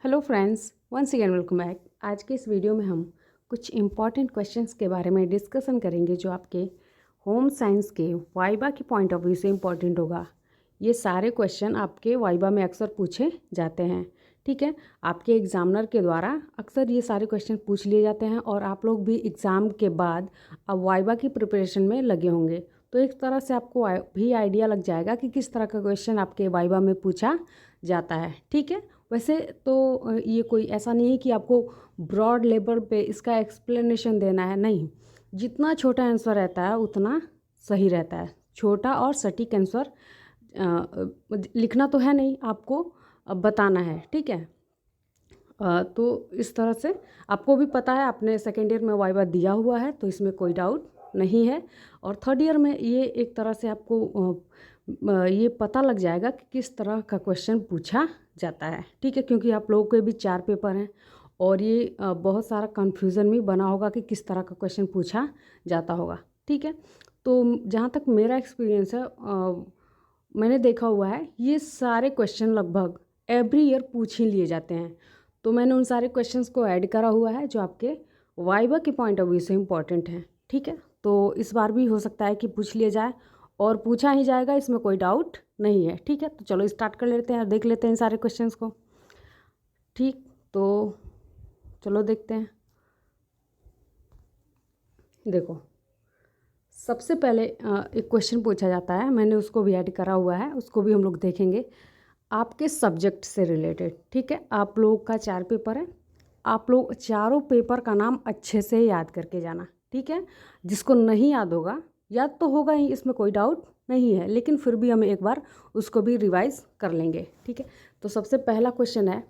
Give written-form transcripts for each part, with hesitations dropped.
Hello friends, once again welcome back. आज के इस वीडियो में हम कुछ इम्पॉर्टेंट क्वेश्चंस के बारे में डिस्कशन करेंगे जो आपके होम साइंस के वाइबा के पॉइंट ऑफ व्यू से इम्पॉर्टेंट होगा। ये सारे क्वेश्चन आपके वाइबा में अक्सर पूछे जाते हैं, ठीक है। आपके एग्जामिनर के द्वारा अक्सर ये सारे क्वेश्चन पूछ लिए जाते हैं और आप लोग भी एग्ज़ाम के बाद अब वाइबा की प्रिपरेशन में लगे होंगे, तो एक तरह से आपको भी आइडिया लग जाएगा कि किस तरह का क्वेश्चन आपके वाइबा में पूछा जाता है, ठीक है। वैसे तो ये कोई ऐसा नहीं है कि आपको ब्रॉड लेवल पे इसका एक्सप्लेनेशन देना है, नहीं। जितना छोटा आंसर रहता है उतना सही रहता है। छोटा और सटीक आंसर लिखना तो है नहीं, आपको बताना है, ठीक है। तो इस तरह से आपको भी पता है, आपने सेकेंड ईयर में वाइवा दिया हुआ है, तो इसमें कोई डाउट नहीं है। और थर्ड ईयर में ये एक तरह से आपको ये पता लग जाएगा कि किस तरह का क्वेश्चन पूछा जाता है, ठीक है। क्योंकि आप लोगों के भी 4 पेपर हैं और ये बहुत सारा कन्फ्यूज़न भी बना होगा कि किस तरह का क्वेश्चन पूछा जाता होगा, ठीक है। तो जहाँ तक मेरा एक्सपीरियंस है, मैंने देखा हुआ है ये सारे क्वेश्चन लगभग एवरी ईयर पूछ ही लिए जाते हैं। तो मैंने उन सारे क्वेश्चंस को ऐड करा हुआ है जो आपके वाइवा के पॉइंट ऑफ व्यू से इम्पॉर्टेंट हैं, ठीक है। तो इस बार भी हो सकता है कि पूछ लिया जाए और पूछा ही जाएगा, इसमें कोई डाउट नहीं है, ठीक है। तो चलो स्टार्ट कर लेते हैं और देख लेते हैं इन सारे क्वेश्चंस को, ठीक। तो चलो देखते हैं। देखो, सबसे पहले एक क्वेश्चन पूछा जाता है, मैंने उसको भी ऐड करा हुआ है, उसको भी हम लोग देखेंगे। आपके सब्जेक्ट से रिलेटेड, ठीक है। आप लोगों का 4 पेपर है, आप लोग चारों पेपर का नाम अच्छे से याद करके जाना, ठीक है। जिसको नहीं याद होगा, याद तो होगा ही, इसमें कोई डाउट नहीं है, लेकिन फिर भी हम एक बार उसको भी रिवाइज कर लेंगे, ठीक है। तो सबसे पहला क्वेश्चन है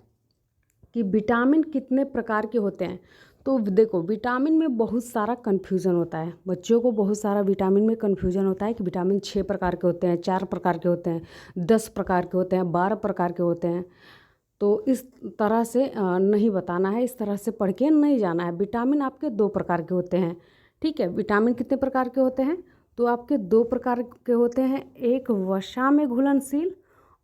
कि विटामिन कितने प्रकार के होते हैं। तो देखो, विटामिन में बहुत सारा कन्फ्यूज़न होता है, बच्चों को बहुत सारा विटामिन में कन्फ्यूज़न होता है कि विटामिन 6 प्रकार के होते हैं, 4 प्रकार के होते हैं, 10 प्रकार के होते हैं, 12 प्रकार के होते हैं। तो इस तरह से नहीं बताना है, इस तरह से पढ़ के नहीं जाना है। विटामिन आपके 2 प्रकार के होते हैं, ठीक है। विटामिन कितने प्रकार के होते हैं, तो आपके 2 प्रकार के होते हैं, एक वसा में घुलनशील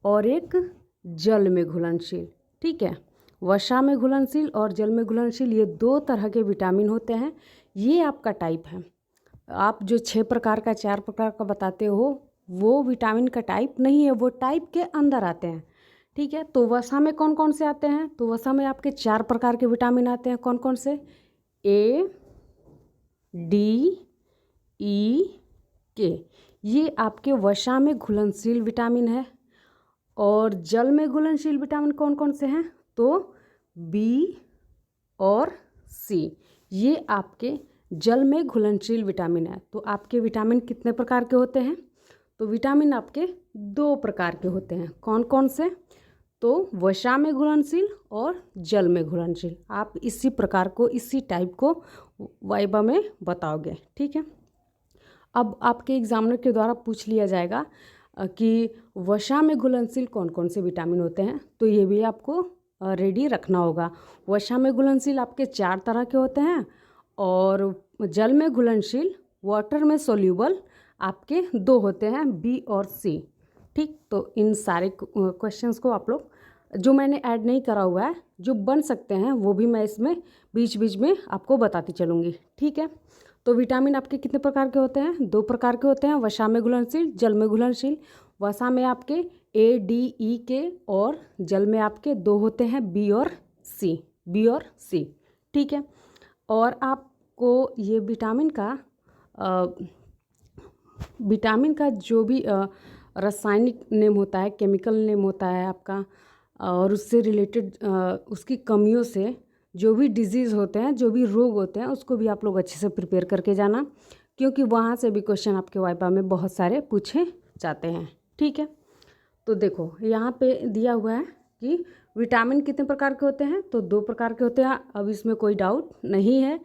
और एक जल में घुलनशील, ठीक है। वसा में घुलनशील और जल में घुलनशील, ये 2 तरह के विटामिन होते हैं। ये आपका टाइप है। आप जो 6 प्रकार का 4 प्रकार का बताते हो, वो विटामिन का टाइप नहीं है, वो टाइप के अंदर आते हैं, ठीक है। तो वसा में कौन कौन से आते हैं, तो वसा में आपके 4 प्रकार के विटामिन आते हैं। कौन कौन से? ए, डी, ई, के, ये आपके वसा में घुलनशील विटामिन है। और जल में घुलनशील विटामिन कौन कौन से हैं, तो बी और सी, ये आपके जल में घुलनशील विटामिन है। तो आपके विटामिन कितने प्रकार के होते हैं, तो विटामिन आपके 2 प्रकार के होते हैं। कौन कौन से? तो वसा में घुलनशील और जल में घुलनशील। आप इसी प्रकार को, इसी टाइप को वाइबा में बताओगे, ठीक है। अब आपके एग्जामिनर के द्वारा पूछ लिया जाएगा कि वसा में घुलनशील कौन कौन से विटामिन होते हैं, तो ये भी आपको रेडी रखना होगा। वसा में घुलनशील आपके 4 तरह के होते हैं और जल में घुलनशील, वाटर में सोल्यूबल, आपके 2 होते हैं, बी और सी, ठीक। तो इन सारे क्वेश्चंस को आप लोग, जो मैंने ऐड नहीं करा हुआ है, जो बन सकते हैं वो भी मैं इसमें बीच बीच में आपको बताती चलूँगी, ठीक है। तो विटामिन आपके कितने प्रकार के होते हैं, 2 प्रकार के होते हैं, वसा में घुलनशील, जल में घुलनशील। वसा में आपके ए, डी, ई के, और जल में आपके 2 होते हैं, बी और सी, बी और सी, ठीक है। और आपको ये विटामिन का जो भी रासायनिक नेम होता है, केमिकल नेम होता है आपका, और उससे रिलेटेड उसकी कमियों से जो भी डिजीज़ होते हैं, जो भी रोग होते हैं, उसको भी आप लोग अच्छे से प्रिपेयर करके जाना, क्योंकि वहाँ से भी क्वेश्चन आपके वाइबा में बहुत सारे पूछे जाते हैं, ठीक है। तो देखो, यहाँ पे दिया हुआ है कि विटामिन कितने प्रकार के होते हैं, तो 2 प्रकार के होते हैं। अब इसमें कोई डाउट नहीं है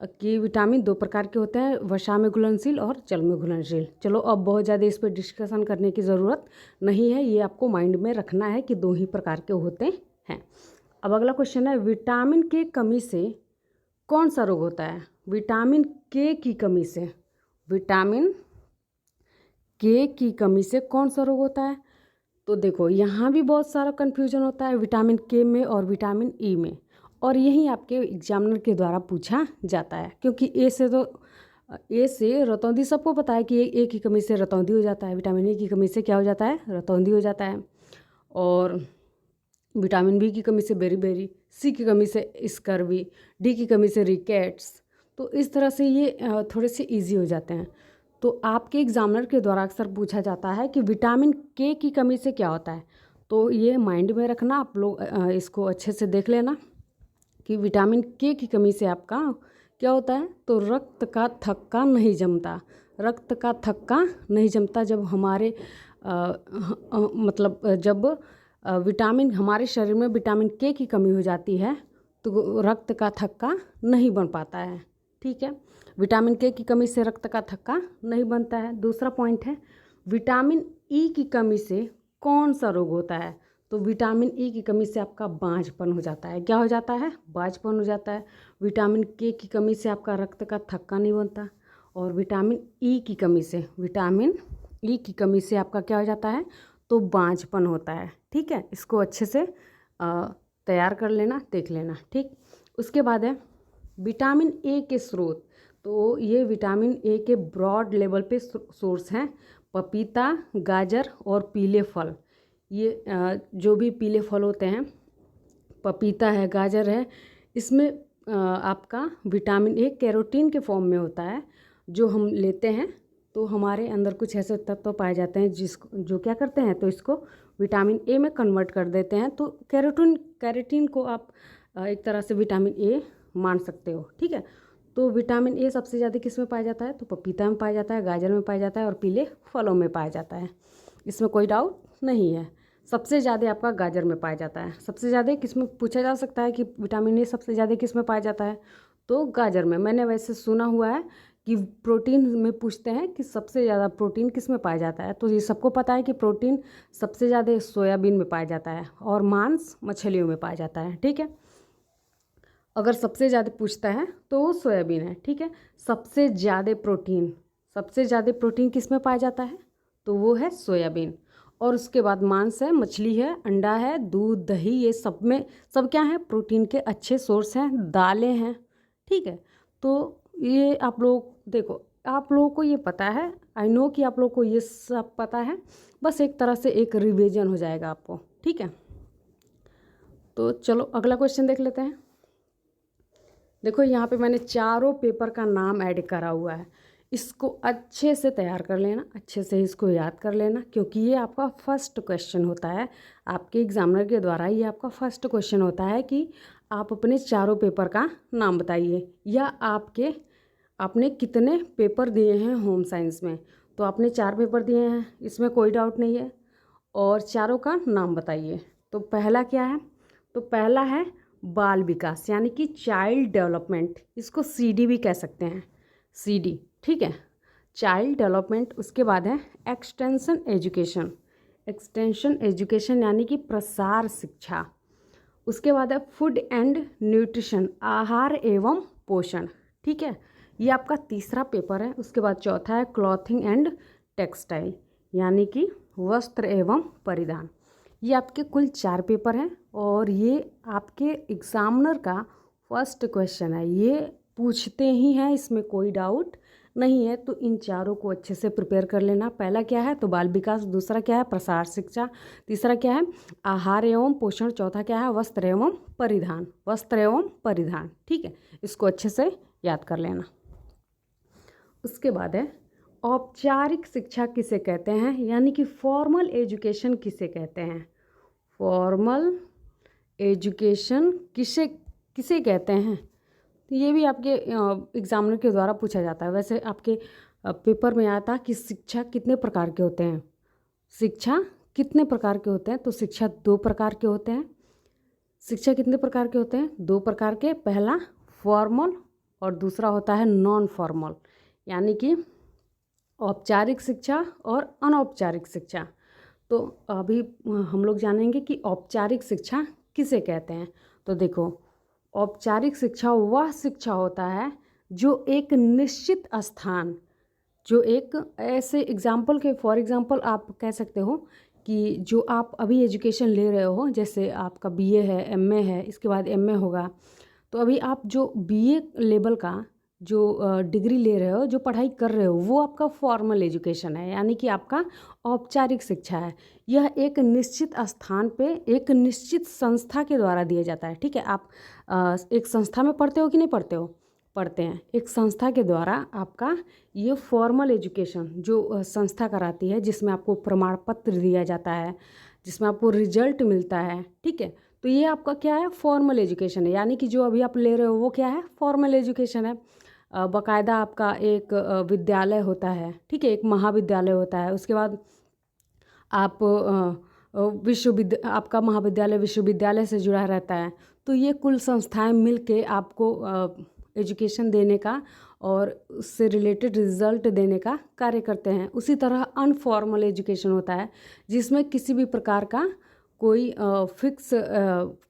कि विटामिन 2 प्रकार के होते हैं, वसा में घुलनशील और जल में घुलनशील। चलो, अब बहुत ज़्यादा इस पर डिस्कशन करने की ज़रूरत नहीं है, ये आपको माइंड में रखना है कि 2 ही प्रकार के होते हैं। अब अगला क्वेश्चन है, विटामिन के कमी से कौन सा रोग होता है। विटामिन के की कमी से, विटामिन के की कमी से कौन सा रोग होता है, तो देखो यहाँ भी बहुत सारा कन्फ्यूजन होता है विटामिन के में और विटामिन ई में, और यही आपके एग्जामिनर के द्वारा पूछा जाता है, क्योंकि ए से रतौंधी सबको पता है कि ए की कमी से रतौंधी हो जाता है, विटामिन ए की कमी से क्या हो जाता है, रतौंधी हो जाता है, और विटामिन बी की कमी से बेरी, सी की कमी से स्कर्वी, डी की कमी से रिकेट्स। तो इस तरह से ये थोड़े से इजी हो जाते हैं। तो आपके एग्जामिनर के द्वारा अक्सर पूछा जाता है कि विटामिन के की कमी से क्या होता है। तो ये माइंड में रखना, आप लोग इसको अच्छे से देख लेना कि विटामिन के की कमी से आपका क्या होता है। तो रक्त का थक्का नहीं जमता, रक्त का थक्का नहीं जमता। जब हमारे जब विटामिन हमारे शरीर में विटामिन के की कमी हो जाती है तो रक्त का थक्का नहीं बन पाता है। ठीक है, विटामिन के की कमी से रक्त का थक्का नहीं बनता है। दूसरा पॉइंट है विटामिन ई की कमी से कौन सा रोग होता है। तो विटामिन ई की कमी से आपका बांझपन हो जाता है। क्या हो जाता है, बांझपन हो जाता है। विटामिन के की कमी से आपका रक्त का थक्का नहीं बनता, और विटामिन ई की कमी से, विटामिन ई की कमी से आपका क्या हो जाता है, तो बांझपन होता है। ठीक है, इसको अच्छे से तैयार कर लेना, देख लेना। ठीक, उसके बाद है विटामिन ए के स्रोत। तो ये विटामिन ए के ब्रॉड लेवल पे सोर्स हैं पपीता, गाजर और पीले फल। ये जो भी पीले फल होते हैं, पपीता है, गाजर है, इसमें आपका विटामिन ए कैरोटीन के फॉर्म में होता है, जो हम लेते हैं तो हमारे अंदर कुछ ऐसे तत्व पाए जाते हैं जो क्या करते हैं, तो इसको विटामिन ए में कन्वर्ट कर देते हैं। तो कैरोटीन को आप एक तरह से विटामिन ए मान सकते हो। ठीक है, तो विटामिन ए सबसे ज़्यादा किस में पाया जाता है, तो पपीता में पाया जाता है, गाजर में पाया जाता है और पीले फलों में पाया जाता है। इसमें कोई डाउट नहीं है। सबसे ज़्यादा आपका गाजर में पाया जाता है। सबसे ज़्यादा किस में पूछा जा सकता है कि विटामिन ए सबसे ज़्यादा किस में पाया जाता है, तो गाजर में। मैंने वैसे सुना हुआ है कि प्रोटीन में पूछते हैं कि सबसे ज़्यादा प्रोटीन किस में पाया जाता है, तो ये सबको पता है कि प्रोटीन सबसे ज़्यादा सोयाबीन में पाया जाता है और मांस मछलियों में पाया जाता है। ठीक है, अगर सबसे ज़्यादा पूछता है तो वो सोयाबीन है। ठीक है, सबसे ज़्यादा प्रोटीन किस में पाया जाता है, तो वो है सोयाबीन। और उसके बाद मांस है, मछली है, अंडा है, दूध, दही, ये सब में सब क्या है, प्रोटीन के अच्छे सोर्स हैं। दालें हैं। ठीक है, तो ये आप लोग देखो, आप लोगों को ये पता है, आई नो कि आप लोगों को ये सब पता है, बस एक तरह से एक रिवीजन हो जाएगा आपको। ठीक है, तो चलो अगला क्वेश्चन देख लेते हैं। देखो यहाँ पे मैंने चारों पेपर का नाम ऐड करा हुआ है, इसको अच्छे से तैयार कर लेना, अच्छे से इसको याद कर लेना, क्योंकि ये आपका फर्स्ट क्वेश्चन होता है आपके एग्जामिनर के द्वारा। ये आपका फर्स्ट क्वेश्चन होता है कि आप अपने चारों पेपर का नाम बताइए, या आपने कितने पेपर दिए हैं होम साइंस में। तो आपने 4 पेपर दिए हैं, इसमें कोई डाउट नहीं है, और चारों का नाम बताइए। तो पहला क्या है, तो पहला है बाल विकास, यानी कि चाइल्ड डेवलपमेंट, इसको सीडी भी कह सकते हैं, सीडी। ठीक है, चाइल्ड डेवलपमेंट। उसके बाद है एक्सटेंशन एजुकेशन यानी कि प्रसार शिक्षा। उसके बाद है फूड एंड न्यूट्रिशन, आहार एवं पोषण। ठीक है, ये आपका तीसरा पेपर है। उसके बाद चौथा है क्लॉथिंग एंड टेक्सटाइल, यानी कि वस्त्र एवं परिधान। ये आपके कुल 4 पेपर हैं, और ये आपके एग्जामिनर का फर्स्ट क्वेश्चन है। ये पूछते ही हैं, इसमें कोई डाउट नहीं है। तो इन चारों को अच्छे से प्रिपेयर कर लेना। पहला क्या है, तो बाल विकास। दूसरा क्या है, प्रसार शिक्षा। तीसरा क्या है, आहार एवं पोषण। चौथा क्या है, वस्त्र एवं परिधान। ठीक है, इसको अच्छे से याद कर लेना। उसके बाद है औपचारिक शिक्षा किसे कहते हैं, यानी कि फॉर्मल एजुकेशन किसे कहते हैं। फॉर्मल एजुकेशन किसे कहते हैं, तो ये भी आपके एग्जामिनर के द्वारा पूछा जाता है। वैसे आपके पेपर में आता कि शिक्षा कितने प्रकार के होते हैं, तो शिक्षा 2 प्रकार के होते हैं। शिक्षा कितने प्रकार के होते हैं, 2 प्रकार के। पहला फॉर्मल और दूसरा होता है नॉन फॉर्मल, यानी कि औपचारिक शिक्षा और अनौपचारिक शिक्षा। तो अभी हम लोग जानेंगे कि औपचारिक शिक्षा किसे कहते हैं। तो देखो, औपचारिक शिक्षा वह शिक्षा होता है जो एक निश्चित स्थान, जो एक ऐसे फॉर एग्जांपल आप कह सकते हो कि जो आप अभी एजुकेशन ले रहे हो, जैसे आपका बीए है, एमए है, इसके बाद एमए होगा, तो अभी आप जो बीए लेवल का जो डिग्री ले रहे हो, जो पढ़ाई कर रहे हो, वो आपका फॉर्मल एजुकेशन है, यानी कि आपका औपचारिक शिक्षा है। यह एक निश्चित स्थान पे एक निश्चित संस्था के द्वारा दिया जाता है। ठीक है, आप एक संस्था में पढ़ते हो कि नहीं पढ़ते हो? पढ़ते हैं। एक संस्था के द्वारा आपका ये फॉर्मल एजुकेशन जो संस्था कराती है, जिसमें आपको प्रमाण पत्र दिया जाता है, जिसमें आपको रिजल्ट मिलता है। ठीक है, तो ये आपका क्या है? फॉर्मल एजुकेशन है, यानी कि जो अभी आप ले रहे हो वो क्या है? फॉर्मल एजुकेशन है। बाकायदा आपका एक विद्यालय होता है, ठीक है, एक महाविद्यालय होता है। उसके बाद आप आपका महाविद्यालय विश्वविद्यालय से जुड़ा रहता है। तो ये कुल संस्थाएं मिल के आपको एजुकेशन देने का और उससे रिलेटेड रिजल्ट देने का कार्य करते हैं। उसी तरह अनफॉर्मल एजुकेशन होता है, जिसमें किसी भी प्रकार का कोई फिक्स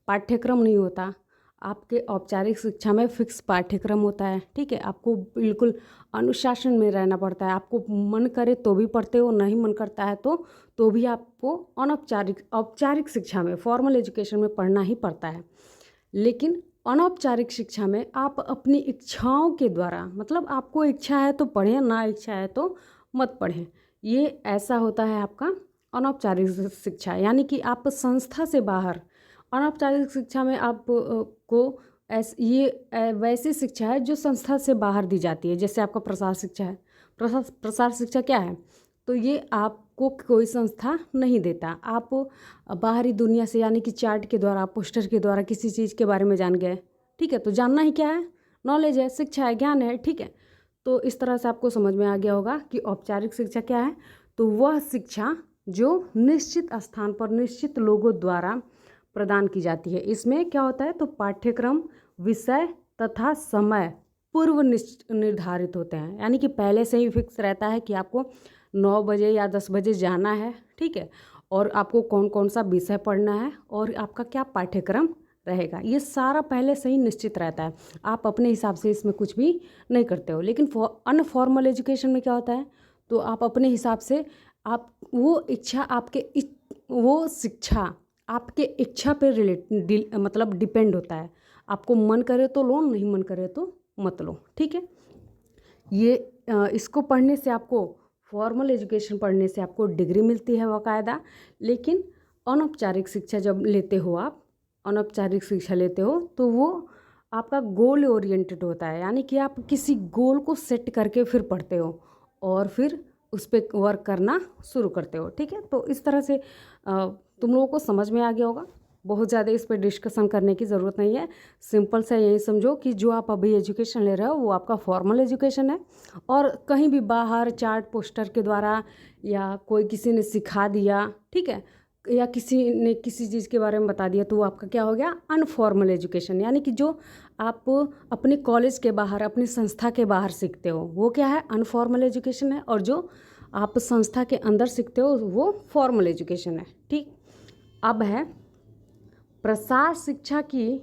पाठ्यक्रम नहीं होता। आपके औपचारिक शिक्षा में फिक्स पाठ्यक्रम होता है। ठीक है, आपको बिल्कुल अनुशासन में रहना पड़ता है। आपको मन करे तो भी पढ़ते हो, नहीं मन करता है तो भी आपको औपचारिक शिक्षा में, फॉर्मल एजुकेशन में पढ़ना ही पड़ता है। लेकिन अनौपचारिक शिक्षा में आप अपनी इच्छाओं के द्वारा, मतलब आपको इच्छा है तो पढ़ें, ना इच्छा है तो मत पढ़ें। ये ऐसा होता है आपका अनौपचारिक शिक्षा, यानी कि आप संस्था से बाहर। अनौपचारिक शिक्षा में आप को ये वैसी शिक्षा है जो संस्था से बाहर दी जाती है, जैसे आपका प्रसार शिक्षा है। प्रसार शिक्षा क्या है? तो ये आपको कोई संस्था नहीं देता। आप बाहरी दुनिया से, यानी कि चार्ट के द्वारा, पोस्टर के द्वारा किसी चीज़ के बारे में जान गए। ठीक है, तो जानना ही क्या है? नॉलेज है, शिक्षा है, ज्ञान है। ठीक है, तो इस तरह से आपको समझ में आ गया होगा कि औपचारिक शिक्षा क्या है। तो वह शिक्षा जो निश्चित स्थान पर निश्चित लोगों द्वारा प्रदान की जाती है। इसमें क्या होता है? तो पाठ्यक्रम, विषय तथा समय पूर्व निर्धारित होते हैं, यानी कि पहले से ही फिक्स रहता है कि आपको 9 बजे या 10 बजे जाना है। ठीक है, और आपको कौन कौन सा विषय पढ़ना है और आपका क्या पाठ्यक्रम रहेगा, ये सारा पहले से ही निश्चित रहता है। आप अपने हिसाब से इसमें कुछ भी नहीं करते हो। लेकिन अनफॉर्मल एजुकेशन में क्या होता है? तो आप अपने हिसाब से, आप वो इच्छा वो शिक्षा आपके इच्छा पे मतलब डिपेंड होता है। आपको मन करे तो लो, नहीं मन करे तो मत लो। ठीक है, ये इसको पढ़ने से आपको, फॉर्मल एजुकेशन पढ़ने से आपको डिग्री मिलती है बाकायदा। लेकिन अनौपचारिक शिक्षा जब लेते हो आप, अनौपचारिक शिक्षा लेते हो तो वो आपका गोल ओरिएंटेड होता है, यानी कि आप किसी गोल को सेट करके फिर पढ़ते हो और फिर उस पर वर्क करना शुरू करते हो। ठीक है, तो इस तरह से तुम लोगों को समझ में आ गया होगा। बहुत ज़्यादा इस पर डिस्कशन करने की ज़रूरत नहीं है। सिंपल सा यही समझो कि जो आप अभी एजुकेशन ले रहे हो वो आपका फॉर्मल एजुकेशन है, और कहीं भी बाहर चार्ट पोस्टर के द्वारा या कोई किसी ने सिखा दिया, ठीक है, या किसी ने किसी चीज़ के बारे में बता दिया, तो वो आपका क्या हो गया? Informal education. यानी कि जो आप अपने कॉलेज के बाहर, अपनी संस्था के बाहर सीखते हो वो क्या है? अनफॉर्मल एजुकेशन है। और जो आप संस्था के अंदर सीखते हो वो फॉर्मल एजुकेशन है। ठीक, अब है प्रसार शिक्षा की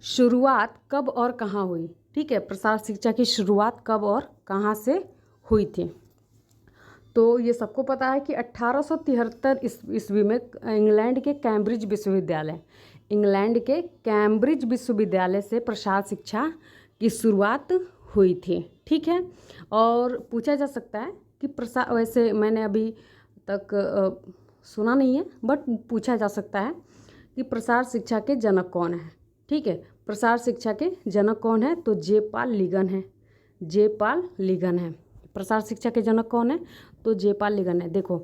शुरुआत कब और कहाँ हुई। ठीक है, प्रसार शिक्षा की शुरुआत कब और कहाँ से हुई थी? तो ये सबको पता है कि 1873 ईस्वी में इंग्लैंड के कैम्ब्रिज विश्वविद्यालय से प्रसार शिक्षा की शुरुआत हुई थी। ठीक है, और पूछा जा सकता है कि प्रसार, वैसे मैंने अभी तक सुना नहीं है, बट पूछा जा सकता है कि प्रसार शिक्षा के जनक कौन है। ठीक है, प्रसार शिक्षा के जनक कौन है? तो जेपाल लिगन है। प्रसार शिक्षा के जनक कौन है? तो जेपाल लिगन है। देखो,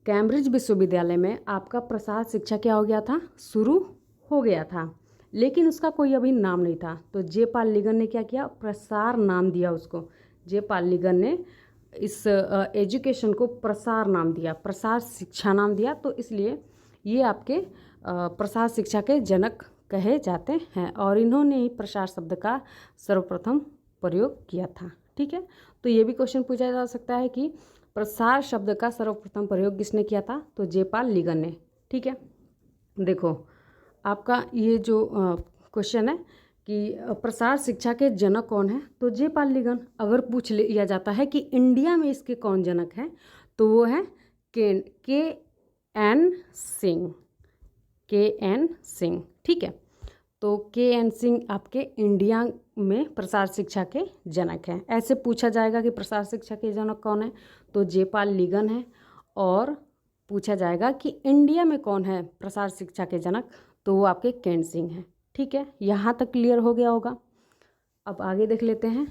कैम्ब्रिज विश्वविद्यालय में आपका प्रसार शिक्षा क्या हो गया था? शुरू हो गया था, लेकिन उसका कोई अभी नाम नहीं था। तो जेपाल लिगन ने क्या किया? प्रसार नाम दिया उसको। जेपाल लिगन ने इस एजुकेशन को प्रसार नाम दिया, प्रसार शिक्षा नाम दिया। तो इसलिए ये आपके प्रसार शिक्षा के जनक कहे जाते हैं, और इन्होंने ही प्रसार शब्द का सर्वप्रथम प्रयोग किया था। ठीक है, तो ये भी क्वेश्चन पूछा जा सकता है कि प्रसार शब्द का सर्वप्रथम प्रयोग किसने किया था? तो जेपाल लिगन ने। ठीक है, देखो आपका ये जो क्वेश्चन है कि प्रसार शिक्षा के जनक कौन है, तो जेपाल लिगन। अगर पूछ लिया जाता है कि इंडिया में इसके कौन जनक हैं, तो वो है एन सिंह, के एन सिंह, ठीक है। तो के एन सिंह आपके इंडिया में प्रसार शिक्षा के जनक हैं। ऐसे पूछा जाएगा कि प्रसार शिक्षा के जनक कौन है, तो जयपाल लिगन है। और पूछा जाएगा कि इंडिया में कौन है प्रसार शिक्षा के जनक, तो वो आपके केन सिंह हैं, ठीक है। यहाँ तक क्लियर हो गया होगा। अब आगे देख लेते हैं।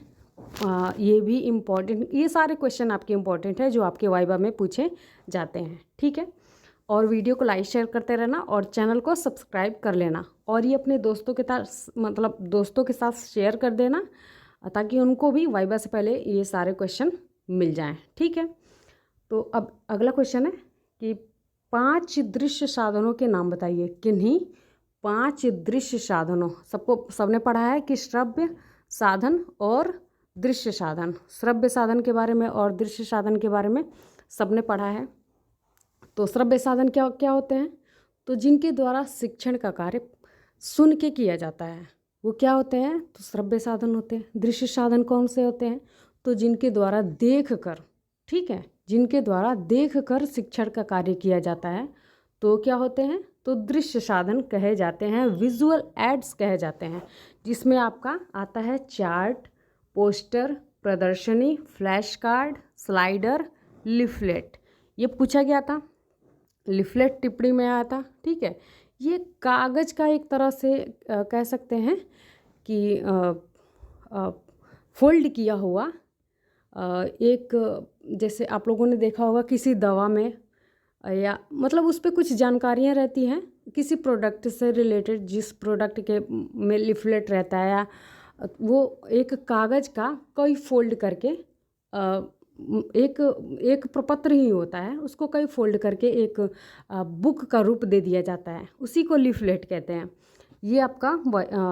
ये भी इम्पॉर्टेंट, ये सारे क्वेश्चन आपके इम्पॉर्टेंट है जो आपके वाइवा में पूछे जाते हैं, ठीक है। और वीडियो को लाइक शेयर करते रहना और चैनल को सब्सक्राइब कर लेना, और ये अपने दोस्तों के साथ मतलब दोस्तों के साथ शेयर कर देना ताकि उनको भी वाइवा से पहले ये सारे क्वेश्चन मिल जाएं, ठीक है। तो अब अगला क्वेश्चन है कि 5 दृश्य साधनों के नाम बताइए। किन्हीं 5 दृश्य साधनों, सबने पढ़ा है कि श्रव्य साधन और दृश्य साधन, श्रव्य साधन के बारे में और दृश्य साधन के बारे में सबने पढ़ा है। तो श्रव्य साधन क्या क्या होते हैं, तो जिनके द्वारा शिक्षण का कार्य सुन के किया जाता है वो क्या होते हैं, तो श्रव्य साधन होते हैं। दृश्य साधन कौन से होते हैं, तो जिनके द्वारा देख कर, ठीक है, जिनके द्वारा देख कर शिक्षण का कार्य किया जाता है तो क्या होते हैं, तो दृश्य साधन कहे जाते हैं, विजुअल एड्स कहे जाते हैं, जिसमें आपका आता है चार्ट, पोस्टर, प्रदर्शनी, फ्लैश कार्ड, स्लाइडर, लिफलेट। ये पूछा गया था, लिफलेट टिप्पणी में आया था, ठीक है। ये कागज़ का एक तरह से कह सकते हैं कि फोल्ड किया हुआ एक, जैसे आप लोगों ने देखा होगा किसी दवा में या मतलब उस पर कुछ जानकारियाँ रहती हैं किसी प्रोडक्ट से रिलेटेड, जिस प्रोडक्ट के में लिफलेट रहता है, या वो एक कागज़ का कई फोल्ड करके एक प्रपत्र ही होता है, उसको कई फोल्ड करके एक बुक का रूप दे दिया जाता है, उसी को लिफलेट कहते हैं। ये आपका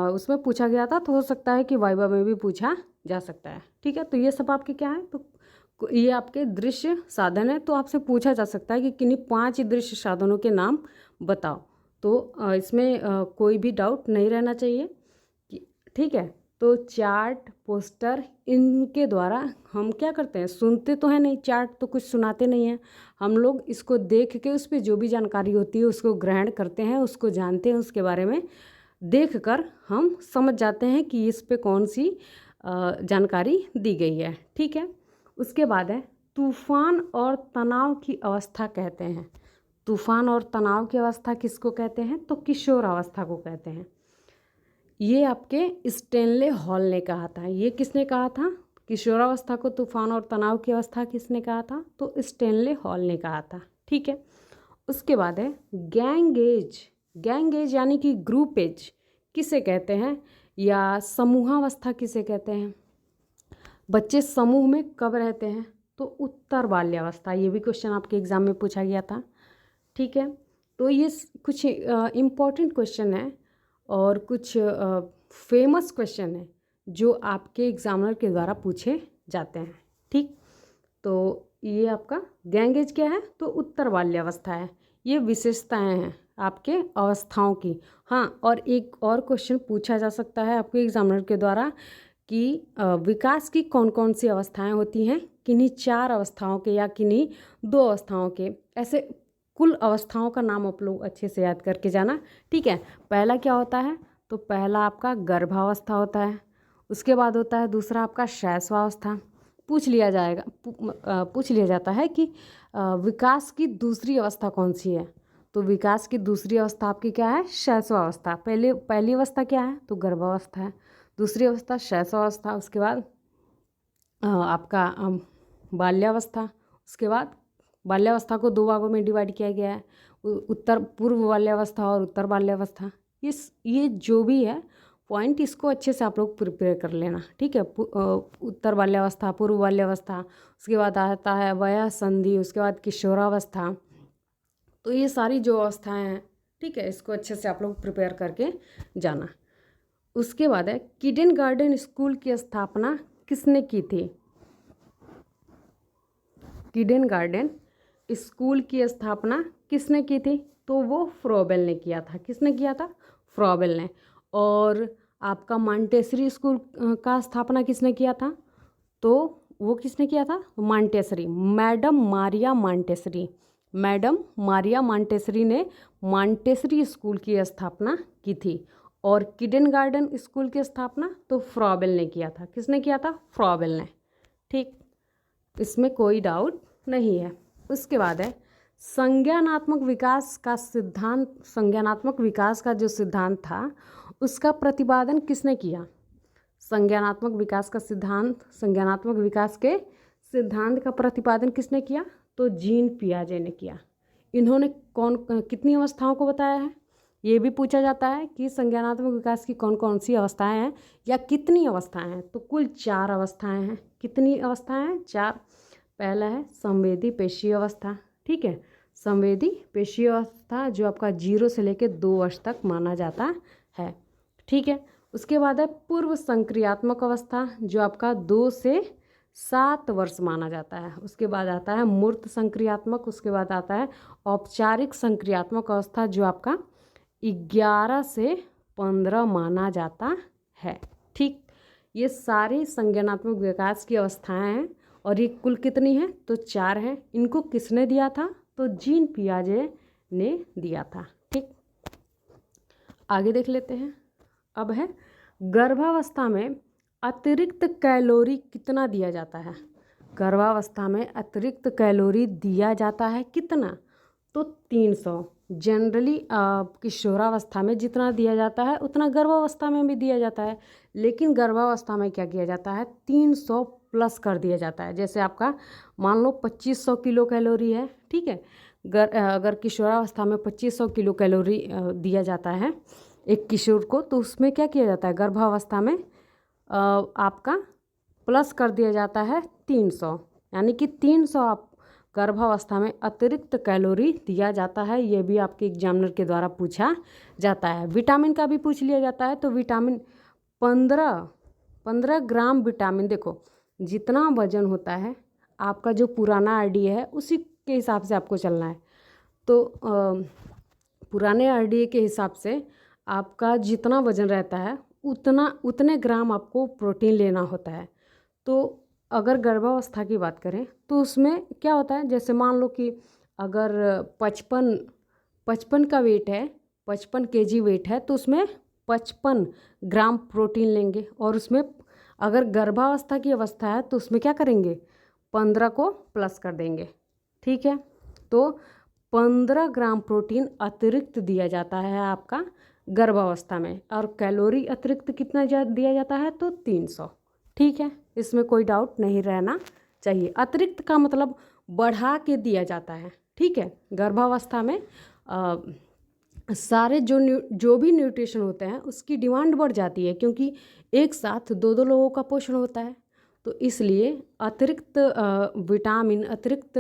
उसमें पूछा गया था, तो हो सकता है कि वाइवा में भी पूछा जा सकता है, ठीक है। तो ये सब आपके क्या है, तो ये आपके दृश्य साधन है। तो आपसे पूछा जा सकता है कि किन्हीं 5 दृश्य साधनों के नाम बताओ, तो इसमें कोई भी डाउट नहीं रहना चाहिए, ठीक है। तो चार्ट, पोस्टर, इनके द्वारा हम क्या करते हैं, सुनते तो हैं नहीं, चार्ट तो कुछ सुनाते नहीं हैं, हम लोग इसको देख के उस पर जो भी जानकारी होती है उसको ग्रहण करते हैं, उसको जानते हैं, उसके बारे में देख कर हम समझ जाते हैं कि इस पे कौन सी जानकारी दी गई है, ठीक है। उसके बाद है तूफान और तनाव की अवस्था कहते हैं। तूफान और तनाव की अवस्था किसको कहते हैं, तो किशोर अवस्था को कहते हैं। ये आपके स्टेनले हॉल ने कहा था। ये किसने कहा था, किशोरावस्था को तूफान और तनाव की अवस्था किसने कहा था, तो स्टेनले हॉल ने कहा था, ठीक है। उसके बाद है गैंग एज। गैंग एज यानी कि ग्रुप एज किसे कहते हैं, या समूहावस्था किसे कहते हैं। बच्चे समूह में कब रहते हैं, तो उत्तर बाल्यावस्था। ये भी क्वेश्चन आपके एग्जाम में पूछा गया था, ठीक है। तो ये कुछ इम्पॉर्टेंट क्वेश्चन है और कुछ फेमस क्वेश्चन है जो आपके एग्जामिनर के द्वारा पूछे जाते हैं, ठीक। तो ये आपका गैंग एज क्या है, तो उत्तर बाल्यावस्था है। ये विशेषताएं हैं आपके अवस्थाओं की। हाँ, और एक और क्वेश्चन पूछा जा सकता है आपके एग्जामिनर के द्वारा कि विकास की कौन कौन सी अवस्थाएं होती हैं, किन्हीं 4 अवस्थाओं के या किन्हीं 2 अवस्थाओं के, ऐसे कुल अवस्थाओं का नाम आप लोग अच्छे से याद करके जाना, ठीक है। पहला क्या होता है, तो पहला आपका गर्भावस्था होता है, उसके बाद होता है दूसरा आपका शैशवावस्था। पूछ लिया जाता है कि विकास की दूसरी अवस्था कौन सी है, तो विकास की दूसरी अवस्था आपकी क्या है, शैशवावस्था। पहली अवस्था क्या है, तो गर्भावस्था है, दूसरी अवस्था शैशवावस्था, उसके बाद आपका बाल्यावस्था। उसके बाद बाल्यावस्था को 2 भागों में डिवाइड किया गया है, उत्तर पूर्व बाल्यावस्था और उत्तर बाल्यावस्था। ये जो भी है पॉइंट, इसको अच्छे से आप लोग प्रिपेयर कर लेना, ठीक है। उत्तर बाल्यावस्था, पूर्व बाल्यावस्था, उसके बाद आता है वया संधि, उसके बाद किशोरावस्था। तो ये सारी जो अवस्थाएं हैं, ठीक है, इसको अच्छे से आप लोग प्रिपेयर करके जाना। उसके बाद है किंडरगार्टन स्कूल की स्थापना किसने की थी। किंडरगार्टन स्कूल की स्थापना किसने की थी, तो वो फ्रोबेल ने किया था। किसने किया था, फ्रोबेल ने। और आपका मॉन्टेसरी स्कूल का स्थापना किसने किया था, तो वो किसने किया था, Montessori, madam Maria Montessori. Madam Maria Montessori ने मॉन्टेसरी स्कूल की स्थापना की थी। और किंडरगार्टन स्कूल की स्थापना तो फ्रॉबेल ने किया था। किसने किया था? फ्रॉबेल ने। ठीक, इसमें कोई डाउट नहीं है। उसके बाद है संज्ञानात्मक विकास का सिद्धांत। संज्ञानात्मक विकास का जो सिद्धांत था उसका प्रतिपादन किसने किया? संज्ञानात्मक विकास का सिद्धांत, संज्ञानात्मक विकास के सिद्धांत का प्रतिपादन किसने किया? तो जीन पियाजे ने किया। इन्होंने कितनी अवस्थाओं को बताया है? ये भी पूछा जाता है कि संज्ञानात्मक विकास की कौन कौन सी अवस्थाएं हैं या कितनी अवस्थाएं हैं। तो कुल 4 अवस्थाएं हैं। कितनी अवस्थाएं हैं? 4। पहला है संवेदी पेशीय अवस्था। ठीक है, संवेदी पेशीय अवस्था जो आपका 0 से लेकर 2 वर्ष तक माना जाता है। ठीक है, उसके बाद है पूर्व संक्रियात्मक अवस्था जो आपका 2 से 7 वर्ष माना जाता है। उसके बाद आता है मूर्त संक्रियात्मक। उसके बाद आता है औपचारिक संक्रियात्मक अवस्था जो आपका 11 से 15 माना जाता है। ठीक, ये सारी संज्ञानात्मक विकास की अवस्थाएं हैं और ये कुल कितनी हैं? तो 4 हैं। इनको किसने दिया था? तो जीन पियाजे ने दिया था। ठीक, आगे देख लेते हैं। अब है गर्भावस्था में अतिरिक्त कैलोरी कितना दिया जाता है? गर्भावस्था में अतिरिक्त कैलोरी दिया जाता है कितना? तो 300। जनरली किशोरावस्था में जितना दिया जाता है उतना गर्भावस्था में भी दिया जाता है, लेकिन गर्भावस्था में क्या किया जाता है? 300 प्लस कर दिया जाता है। जैसे आपका मान लो 2500 किलो कैलोरी है। ठीक है, अगर किशोरावस्था में 2500 किलो कैलोरी दिया जाता है एक किशोर को, तो उसमें क्या किया जाता है? गर्भावस्था में आपका प्लस कर दिया जाता है 300, यानी कि 300 आप गर्भावस्था में अतिरिक्त कैलोरी दिया जाता है। ये भी आपके एग्जामिनर के द्वारा पूछा जाता है। विटामिन का भी पूछ लिया जाता है। तो विटामिन 15 ग्राम विटामिन, देखो जितना वजन होता है आपका जो पुराना आरडीए है उसी के हिसाब से आपको चलना है। तो पुराने आरडीए के हिसाब से आपका जितना वजन रहता है उतने ग्राम आपको प्रोटीन लेना होता है। तो अगर गर्भावस्था की बात करें तो उसमें क्या होता है? जैसे मान लो कि अगर 55 का वेट है, 55 केजी वेट है, तो उसमें 55 ग्राम प्रोटीन लेंगे। और उसमें अगर गर्भावस्था की अवस्था है तो उसमें क्या करेंगे? 15 को प्लस कर देंगे। ठीक है, तो 15 ग्राम प्रोटीन अतिरिक्त दिया जाता है आपका गर्भावस्था में। और कैलोरी अतिरिक्त कितना दिया जाता है? तो 300। ठीक है, इसमें कोई डाउट नहीं रहना चाहिए। अतिरिक्त का मतलब बढ़ा के दिया जाता है। ठीक है, गर्भावस्था में सारे जो भी न्यूट्रिशन होते हैं उसकी डिमांड बढ़ जाती है, क्योंकि एक साथ 2 लोगों का पोषण होता है। तो इसलिए अतिरिक्त विटामिन, अतिरिक्त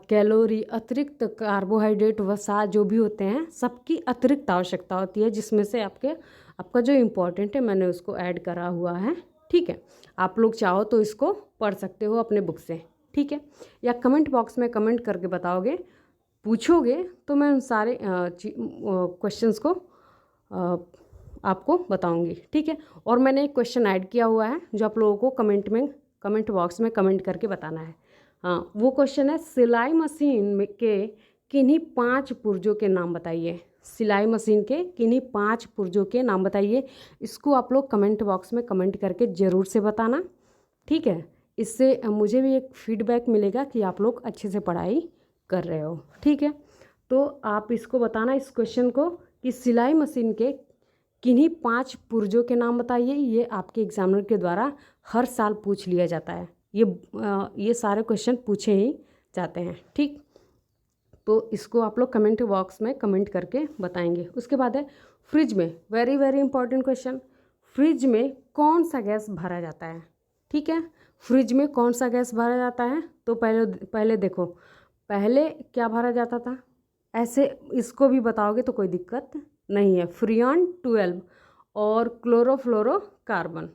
कैलोरी, अतिरिक्त कार्बोहाइड्रेट, वसा जो भी होते हैं सबकी अतिरिक्त आवश्यकता होती है, जिसमें से आपका जो इम्पोर्टेंट है मैंने उसको ऐड करा हुआ है। ठीक है, आप लोग चाहो तो इसको पढ़ सकते हो अपने बुक से। ठीक है, या कमेंट बॉक्स में कमेंट करके बताओगे, पूछोगे तो मैं उन सारे क्वेश्चंस को आपको बताऊंगी। ठीक है, और मैंने एक क्वेश्चन ऐड किया हुआ है जो आप लोगों को कमेंट बॉक्स में कमेंट करके बताना है। हाँ, वो क्वेश्चन है सिलाई मशीन के किन्हीं 5 पुर्जों के नाम बताइए। सिलाई मशीन के किन्हीं 5 पुर्जों के नाम बताइए। इसको आप लोग कमेंट बॉक्स में कमेंट करके ज़रूर से बताना। ठीक है, इससे मुझे भी एक फीडबैक मिलेगा कि आप लोग अच्छे से पढ़ाई कर रहे हो। ठीक है, तो आप इसको बताना, इस क्वेश्चन को, कि सिलाई मशीन के किन्हीं 5 पुर्जों के नाम बताइए। ये आपके एग्जामिनर के द्वारा हर साल पूछ लिया जाता है। ये सारे क्वेश्चन पूछे ही जाते हैं। ठीक, तो इसको आप लोग कमेंट बॉक्स में कमेंट करके बताएंगे। उसके बाद है फ्रिज में, very very important question, fridge में कौन सा गैस भरा जाता है? ठीक है, फ्रिज में कौन सा गैस भरा जाता है? तो पहले देखो, पहले क्या भरा जाता था? ऐसे इसको भी बताओगे तो कोई दिक्कत नहीं है। फ्रियॉन 12 और क्लोरोफ्लोरोकार्बन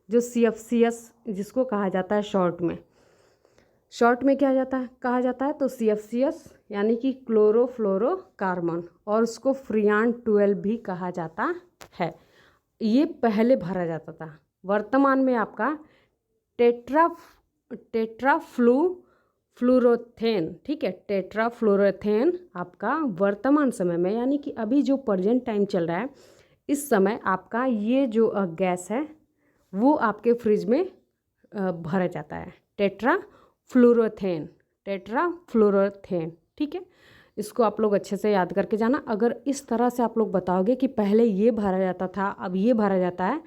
जो CFCS जिसको कहा जाता है शॉर्ट में क्या कहा जाता है? तो CFCS यानी कि क्लोरोफ्लोरोकार्बन, और उसको फ्रियॉन 12 भी कहा जाता है। ये पहले भरा जाता था। वर्तमान में आपका फ्लोरोथेन, ठीक है, टेट्राफ्लोरोथेन आपका वर्तमान समय में, यानी कि अभी जो प्रेजेंट टाइम चल रहा है, इस समय आपका ये जो गैस है वो आपके फ्रिज में भरा जाता है। टेट्राफ्लोरोथेन, टेट्राफ्लोरोथेन, ठीक है। इसको आप लोग अच्छे से याद करके जाना। अगर इस तरह से आप लोग बताओगे कि पहले ये भरा जाता था अब ये भरा जाता है,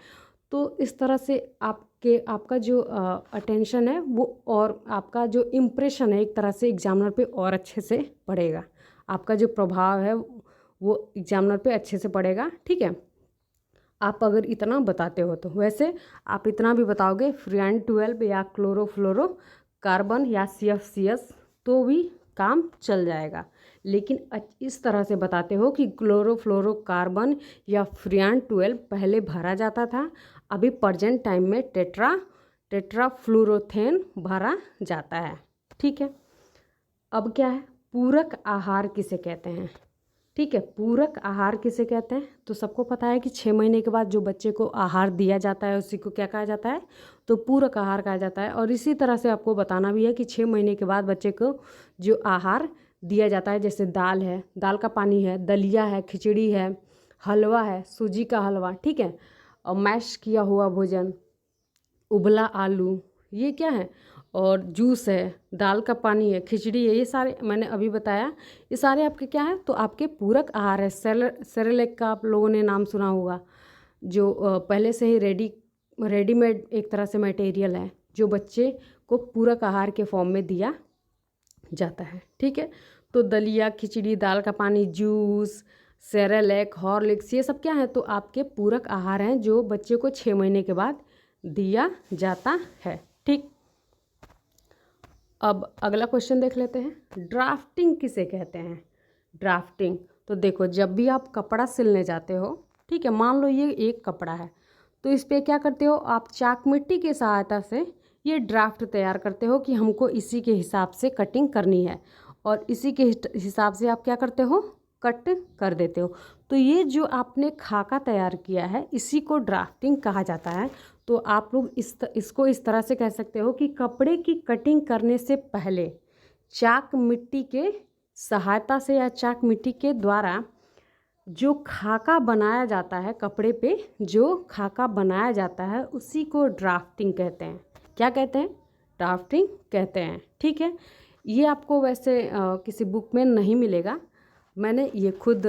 तो इस तरह से आपका जो अटेंशन है वो, और आपका जो इम्प्रेशन है एक तरह से एग्जामिनर पे और अच्छे से पड़ेगा। आपका जो प्रभाव है वो एग्जामिनर पे अच्छे से पड़ेगा, ठीक है। आप अगर इतना बताते हो तो, वैसे आप इतना भी बताओगे फ्रियान 12 या क्लोरोफ्लोरो कार्बन या CFCS तो भी काम चल जाएगा। लेकिन इस तरह से बताते हो कि क्लोरोफ्लोरो कार्बन या फ्रियान 12 पहले भरा जाता था, अभी प्रेजेंट टाइम में टेट्राफ्लोरोथेन भरा जाता है, ठीक है। अब क्या है, पूरक आहार किसे कहते हैं, ठीक है। पूरक आहार किसे कहते हैं, तो सबको पता है कि 6 महीने के बाद जो बच्चे को आहार दिया जाता है उसी को क्या कहा जाता है, तो पूरक आहार कहा जाता है। और इसी तरह से आपको बताना भी है कि 6 महीने के बाद बच्चे को जो आहार दिया जाता है, जैसे दाल है, दाल का पानी है, दलिया है, खिचड़ी है, हलवा है, सूजी का हलवा, ठीक है, और मैश किया हुआ भोजन, उबला आलू, ये क्या है, और जूस है, दाल का पानी है, खिचड़ी है, ये सारे मैंने अभी बताया, ये सारे आपके क्या है, तो आपके पूरक आहार है। सेरेलैक का आप लोगों ने नाम सुना होगा, जो पहले से ही रेडीमेड एक तरह से मटेरियल है जो बच्चे को पूरक आहार के फॉर्म में दिया जाता है, ठीक है। तो दलिया, खिचड़ी, दाल का पानी, जूस, सेरेलैक, हॉर्लिक्स, ये सब क्या है, तो आपके पूरक आहार हैं जो बच्चे को 6 महीने के बाद दिया जाता है, ठीक। अब अगला क्वेश्चन देख लेते हैं, ड्राफ्टिंग किसे कहते हैं। ड्राफ्टिंग, तो देखो जब भी आप कपड़ा सिलने जाते हो, ठीक है, मान लो ये एक कपड़ा है, तो इस पर क्या करते हो आप, चाक मिट्टी की सहायता से ये ड्राफ्ट तैयार करते हो कि हमको इसी के हिसाब से कटिंग करनी है, और इसी के हिसाब से आप क्या करते हो, कट कर देते हो। तो ये जो आपने खाका तैयार किया है इसी को ड्राफ्टिंग कहा जाता है। तो आप लोग इसको इस तरह से कह सकते हो कि कपड़े की कटिंग करने से पहले चाक मिट्टी के सहायता से या चाक मिट्टी के द्वारा जो खाका बनाया जाता है, कपड़े पे जो खाका बनाया जाता है उसी को ड्राफ्टिंग कहते हैं। क्या कहते हैं, ड्राफ्टिंग कहते हैं, ठीक है। ये आपको वैसे किसी बुक में नहीं मिलेगा, मैंने ये खुद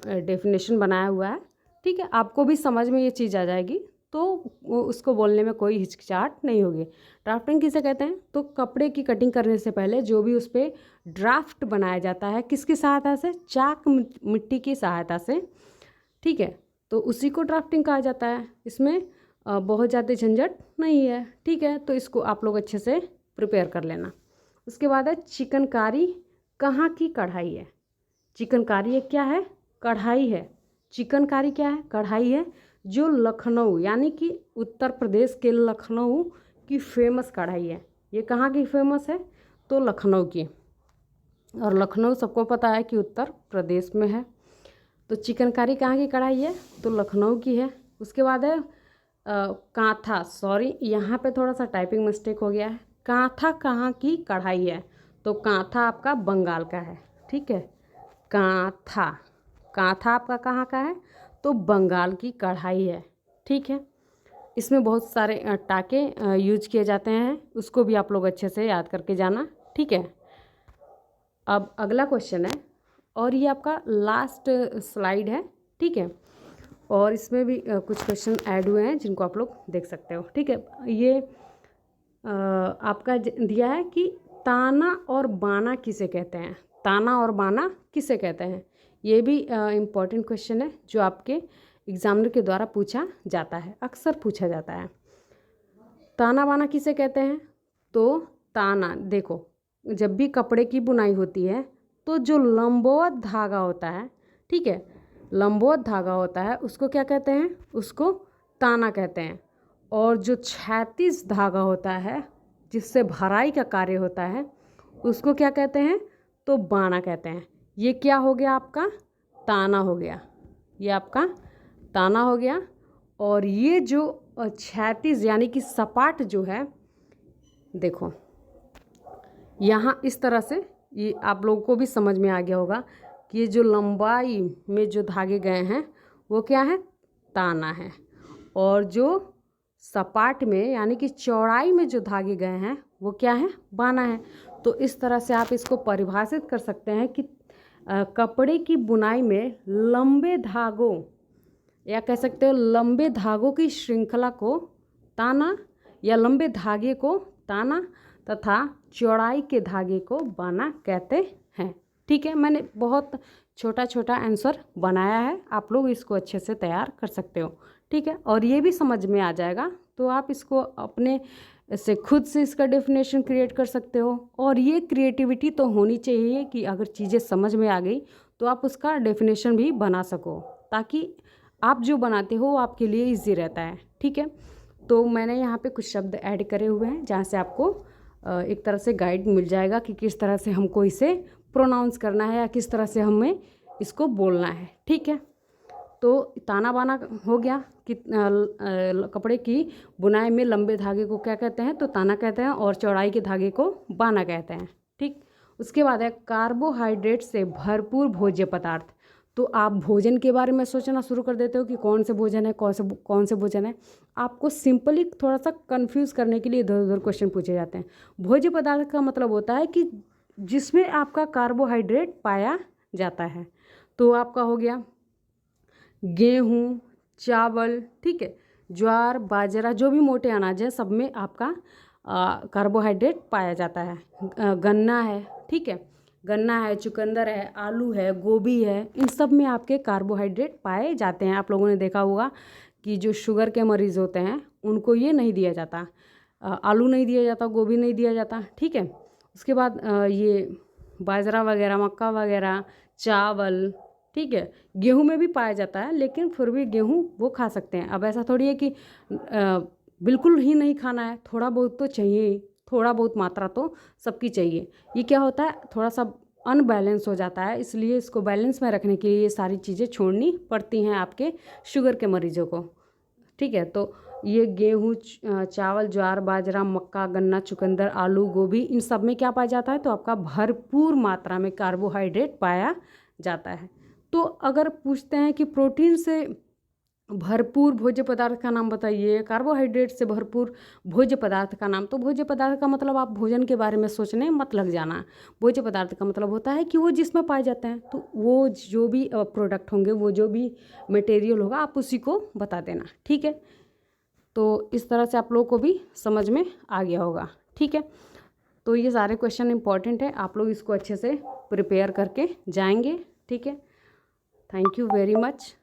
डेफिनेशन बनाया हुआ है, ठीक है। आपको भी समझ में ये चीज़ आ जाएगी तो उसको बोलने में कोई हिचकिचाहट नहीं होगी। ड्राफ्टिंग किसे कहते हैं, तो कपड़े की कटिंग करने से पहले जो भी उस पर ड्राफ्ट बनाया जाता है, किसकी सहायता से, चाक मिट्टी की सहायता से, ठीक है, तो उसी को ड्राफ्टिंग कहा जाता है। इसमें बहुत ज़्यादा झंझट नहीं है, ठीक है। तो इसको आप लोग अच्छे से प्रिपेयर कर लेना। उसके बाद है चिकनकारी कहाँ की कढ़ाई है। चिकनकारी एक क्या है, कढ़ाई है। चिकनकारी क्या है, कढ़ाई है, जो लखनऊ यानी कि उत्तर प्रदेश के लखनऊ की फेमस कढ़ाई है। ये कहाँ की फेमस है, तो लखनऊ की, और लखनऊ सबको पता है कि उत्तर प्रदेश में है। तो चिकनकारी कहाँ की कढ़ाई है, तो लखनऊ की है। उसके बाद है कांथा, सॉरी यहाँ पे थोड़ा सा टाइपिंग मिस्टेक हो गया है, कांथा कहाँ की कढ़ाई है, तो कांथा आपका बंगाल का है, ठीक है। कांथा, कांथा आपका कहाँ का है, तो बंगाल की कढ़ाई है, ठीक है। इसमें बहुत सारे टाके यूज किए जाते हैं, उसको भी आप लोग अच्छे से याद करके जाना, ठीक है। अब अगला क्वेश्चन है, और ये आपका लास्ट स्लाइड है, ठीक है, और इसमें भी कुछ क्वेश्चन ऐड हुए हैं जिनको आप लोग देख सकते हो, ठीक है। ये आपका दिया है कि ताना और बाना किसे कहते हैं। ताना और बाना किसे कहते हैं, ये भी इम्पॉर्टेंट क्वेश्चन है जो आपके एग्जामिनर के द्वारा पूछा जाता है, अक्सर पूछा जाता है। ताना बाना किसे कहते हैं, तो ताना, देखो जब भी कपड़े की बुनाई होती है तो जो लंबवत धागा होता है, ठीक है, लंबवत धागा होता है उसको क्या कहते हैं, उसको ताना कहते हैं। और जो क्षैतिज धागा होता है जिससे भराई का कार्य होता है उसको क्या कहते हैं, तो बाना कहते हैं। ये क्या हो गया आपका, ताना हो गया, ये आपका ताना हो गया। और ये जो क्षैतिज यानी कि सपाट जो है, देखो यहाँ इस तरह से ये आप लोगों को भी समझ में आ गया होगा कि ये जो लंबाई में जो धागे गए हैं वो क्या है, ताना है, और जो सपाट में यानी कि चौड़ाई में जो धागे गए हैं वो क्या है, बाना है। तो इस तरह से आप इसको परिभाषित कर सकते हैं कि कपड़े की बुनाई में लंबे धागों या कह सकते हो लंबे धागों की श्रृंखला को ताना या लंबे धागे को ताना तथा चौड़ाई के धागे को बाना कहते हैं। ठीक है, मैंने बहुत छोटा छोटा आंसर बनाया है, आप लोग इसको अच्छे से तैयार कर सकते हो। ठीक है, और ये भी समझ में आ जाएगा तो आप इसको अपने से खुद से इसका डेफिनेशन क्रिएट कर सकते हो। और ये क्रिएटिविटी तो होनी चाहिए कि अगर चीज़ें समझ में आ गई तो आप उसका डेफिनेशन भी बना सको, ताकि आप जो बनाते हो वो आपके लिए ईजी रहता है। ठीक है, तो मैंने यहाँ पे कुछ शब्द ऐड करे हुए हैं जहाँ से आपको एक तरह से गाइड मिल जाएगा कि किस तरह से हमको इसे प्रोनाउंस करना है या किस तरह से हमें इसको बोलना है। ठीक है, तो ताना बाना हो गया कि कपड़े की बुनाई में लंबे धागे को क्या कहते हैं, तो ताना कहते हैं, और चौड़ाई के धागे को बाना कहते हैं। ठीक, उसके बाद है कार्बोहाइड्रेट से भरपूर भोज्य पदार्थ। तो आप भोजन के बारे में सोचना शुरू कर देते हो कि कौन से भोजन है, कौन से भोजन है। आपको सिंपली थोड़ा सा कंफ्यूज करने के लिए इधर उधर क्वेश्चन पूछे जाते हैं। भोज्य पदार्थ का मतलब होता है कि जिसमें आपका कार्बोहाइड्रेट पाया जाता है। तो आपका हो गया गेहूँ, चावल, ठीक है, ज्वार, बाजरा, जो भी मोटे अनाज है सब में आपका कार्बोहाइड्रेट पाया जाता है। गन्ना है, ठीक है, गन्ना है, चुकंदर है, आलू है, गोभी है, इन सब में आपके कार्बोहाइड्रेट पाए जाते हैं। आप लोगों ने देखा होगा कि जो शुगर के मरीज़ होते हैं उनको ये नहीं दिया जाता, आलू नहीं दिया जाता, गोभी नहीं दिया जाता। ठीक है, उसके बाद ये बाजरा वगैरह, मक्का वगैरह, चावल, ठीक है, गेहूं में भी पाया जाता है, लेकिन फिर भी गेहूं वो खा सकते हैं। अब ऐसा थोड़ी है कि बिल्कुल ही नहीं खाना है, थोड़ा बहुत तो चाहिए, थोड़ा बहुत मात्रा तो सबकी चाहिए। ये क्या होता है, थोड़ा सा अनबैलेंस हो जाता है, इसलिए इसको बैलेंस में रखने के लिए ये सारी चीज़ें छोड़नी पड़ती हैं आपके शुगर के मरीजों को। ठीक है, तो ये गेहूँ, चावल, ज्वार, बाजरा, मक्का, गन्ना, चुकंदर, आलू, गोभी, इन सब में क्या पाया जाता है, तो आपका भरपूर मात्रा में कार्बोहाइड्रेट पाया जाता है। तो अगर पूछते हैं कि प्रोटीन से भरपूर भोज्य पदार्थ का नाम बताइए, कार्बोहाइड्रेट से भरपूर भोज्य पदार्थ का नाम, तो भोज्य पदार्थ का मतलब आप भोजन के बारे में सोचने मत लग जाना। भोज्य पदार्थ का मतलब होता है कि वो जिसमें पाए जाते हैं, तो वो जो भी प्रोडक्ट होंगे, वो जो भी मटेरियल होगा, आप उसी को बता देना। ठीक है, तो इस तरह से आप लोगों को भी समझ में आ गया होगा। ठीक है, तो ये सारे क्वेश्चन इंपॉर्टेंट है, आप लोग इसको अच्छे से प्रिपेयर करके जाएंगे। ठीक है, थैंक यू वेरी मच।